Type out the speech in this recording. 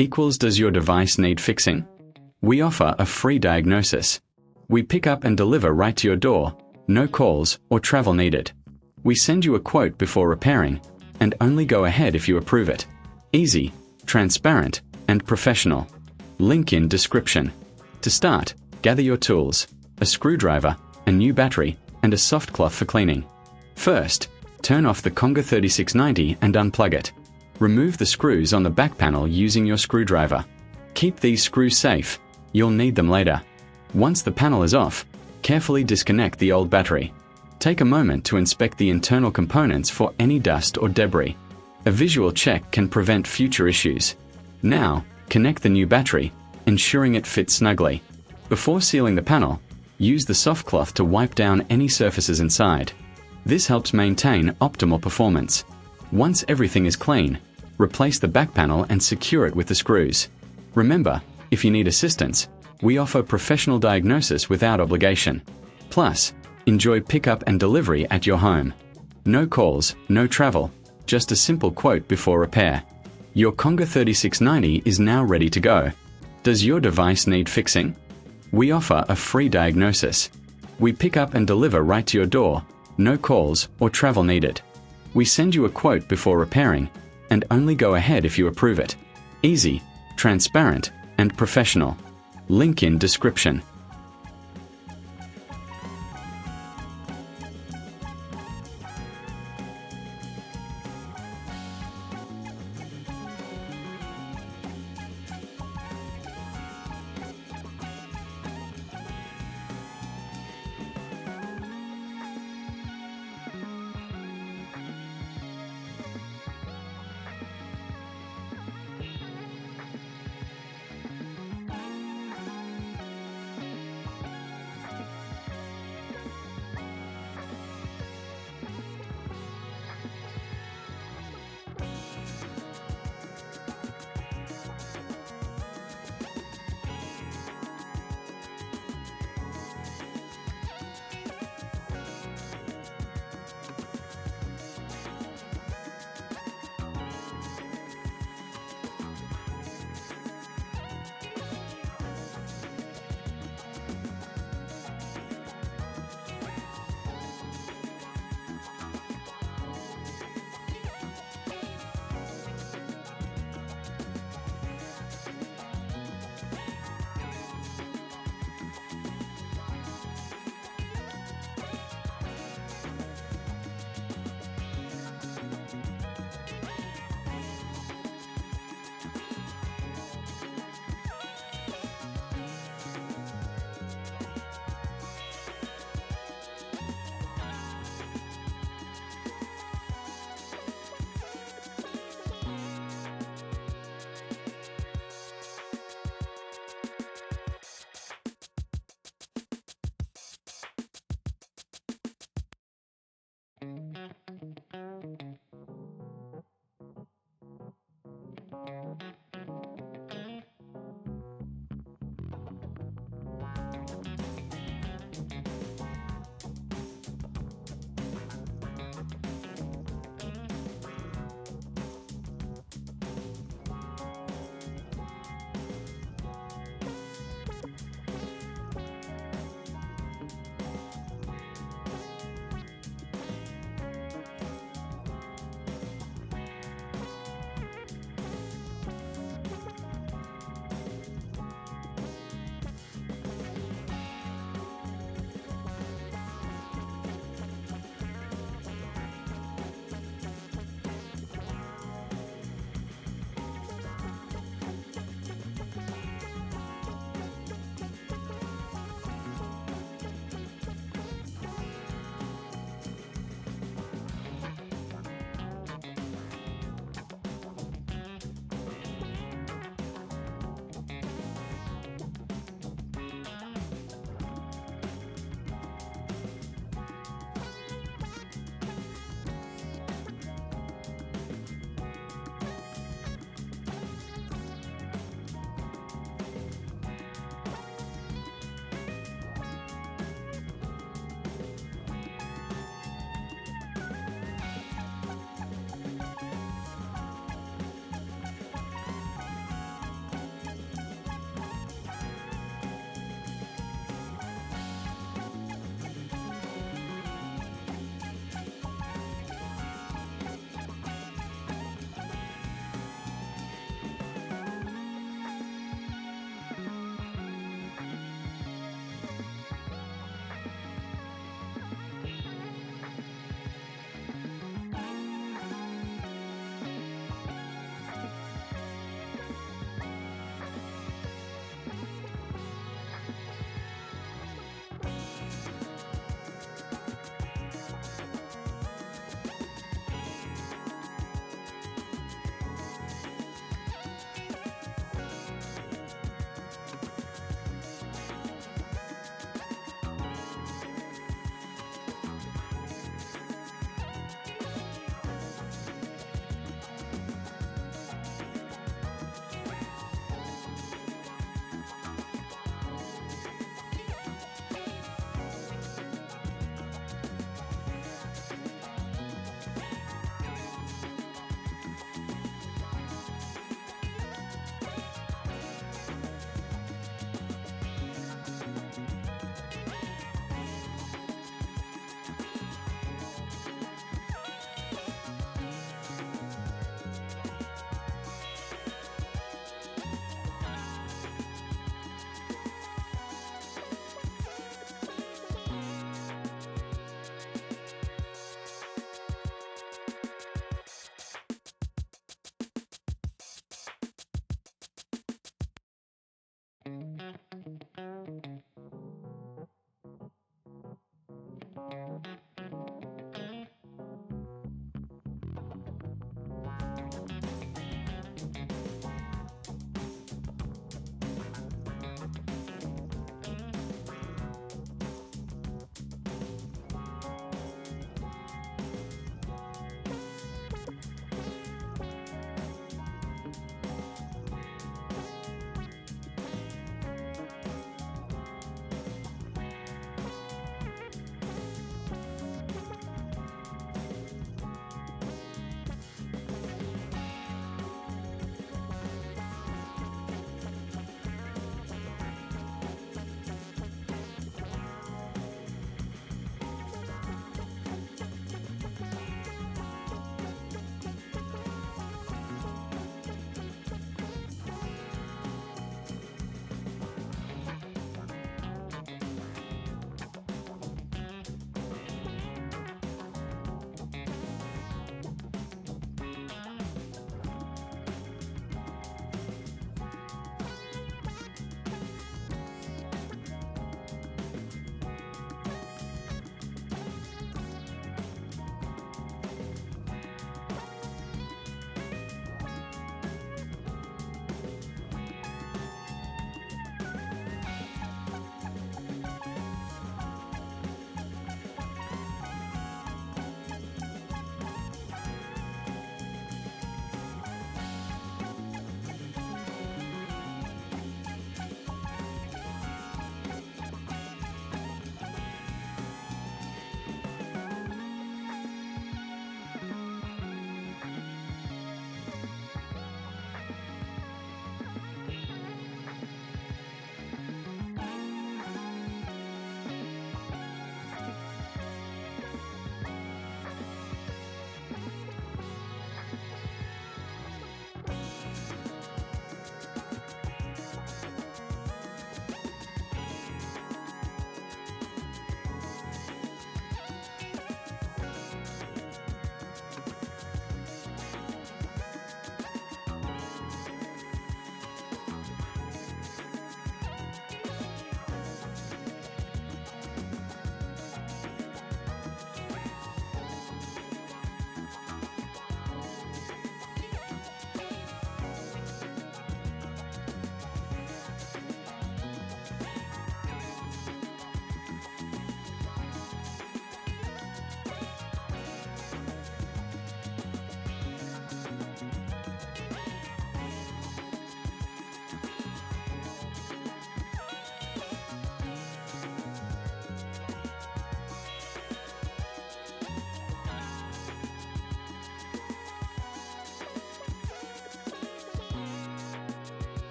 equals does your device need fixing? We offer a free diagnosis. We pick up and deliver right to your door, no calls or travel needed. We send you a quote before repairing, and only go ahead if you approve it. Easy, transparent, and professional. Link in description. To start, gather your tools, a screwdriver, a new battery, and a soft cloth for cleaning. First, turn off the Conga 3690 and unplug it. Remove the screws on the back panel using your screwdriver. Keep these screws safe, you'll need them later. Once the panel is off, carefully disconnect the old battery. Take a moment to inspect the internal components for any dust or debris. A visual check can prevent future issues. Now, connect the new battery, ensuring it fits snugly. Before sealing the panel, use the soft cloth to wipe down any surfaces inside. This helps maintain optimal performance. Once everything is clean, replace the back panel and secure it with the screws. Remember, if you need assistance, we offer professional diagnosis without obligation. Plus, enjoy pickup and delivery at your home. No calls, no travel, just a simple quote before repair. Your Conga 3690 is now ready to go. Does your device need fixing? We offer a free diagnosis. We pick up and deliver right to your door, no calls or travel needed. We send you a quote before repairing, and only go ahead if you approve it. Easy, transparent, and professional. Link in description.